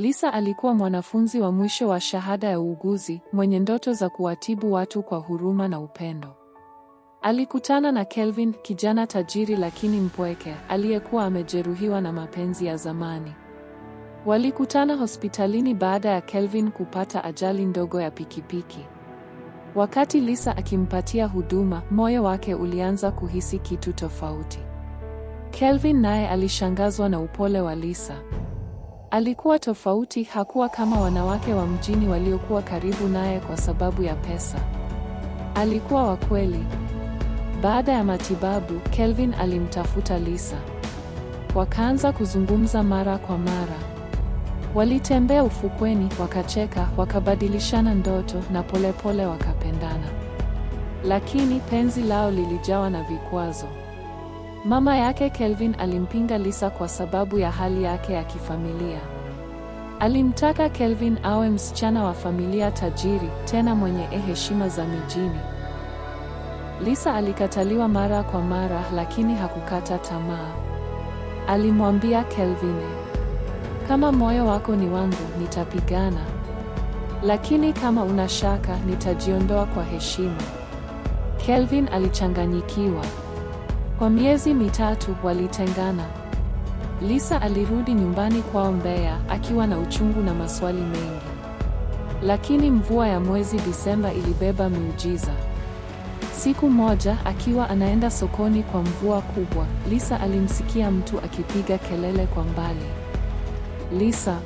Lisa alikuwa mwanafunzi wa mwisho wa shahada ya uuguzi, mwenye ndoto za kuwatibu watu kwa huruma na upendo. Alikutana na Kelvin, kijana tajiri lakini mpweke, aliyekuwa amejeruhiwa na mapenzi ya zamani. Walikutana hospitalini baada ya Kelvin kupata ajali ndogo ya pikipiki. Wakati Lisa akimpatia huduma, moyo wake ulianza kuhisi kitu tofauti. Kelvin naye alishangazwa na upole wa Lisa. Alikuwa tofauti, hakuwa kama wanawake wa mjini waliokuwa karibu naye kwa sababu ya pesa. Alikuwa wa kweli. Baada ya matibabu, Kelvin alimtafuta Lisa. Wakaanza kuzungumza mara kwa mara. Walitembea ufukweni, wakacheka, wakabadilishana ndoto na polepole wakapendana. Lakini penzi lao lilijawa na vikwazo. Mama yake Kelvin alimpinga Lisa kwa sababu ya hali yake ya kifamilia. Alimtaka Kelvin awe msichana wa familia tajiri, tena mwenye heshima za mijini. Lisa alikataliwa mara kwa mara, lakini hakukata tamaa. Alimwambia Kelvin, kama moyo wako ni wangu, nitapigana. Lakini kama una shaka, nitajiondoa kwa heshima. Kelvin alichanganyikiwa. Kwa miezi mitatu walitengana. Lisa alirudi nyumbani kwao Mbeya, akiwa na uchungu na maswali mengi. Lakini mvua ya mwezi Disemba ilibeba miujiza. Siku moja, akiwa anaenda sokoni kwa mvua kubwa, Lisa alimsikia mtu akipiga kelele kwa mbali. Lisa,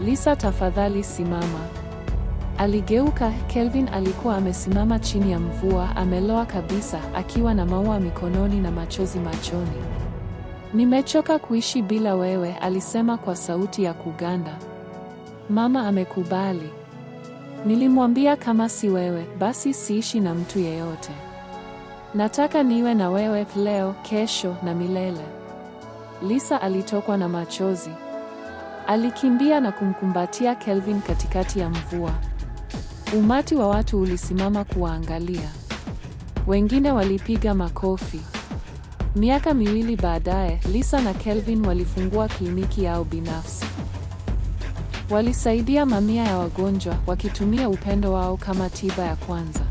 Lisa tafadhali simama. Aligeuka, Kelvin alikuwa amesimama chini ya mvua, ameloa kabisa, akiwa na maua mikononi na machozi machoni. Nimechoka kuishi bila wewe, alisema kwa sauti ya kuganda. Mama amekubali. Nilimwambia kama si wewe, basi siishi na mtu yeyote. Nataka niwe na wewe leo, kesho na milele. Lisa alitokwa na machozi. Alikimbia na kumkumbatia Kelvin katikati ya mvua. Umati wa watu ulisimama kuwaangalia. Wengine walipiga makofi. Miaka miwili baadaye, Lisa na Kelvin walifungua kliniki yao binafsi. Walisaidia mamia ya wagonjwa, wakitumia upendo wao kama tiba ya kwanza.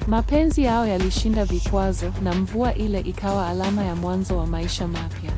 Mapenzi yao yalishinda vikwazo, na mvua ile ikawa alama ya mwanzo wa maisha mapya.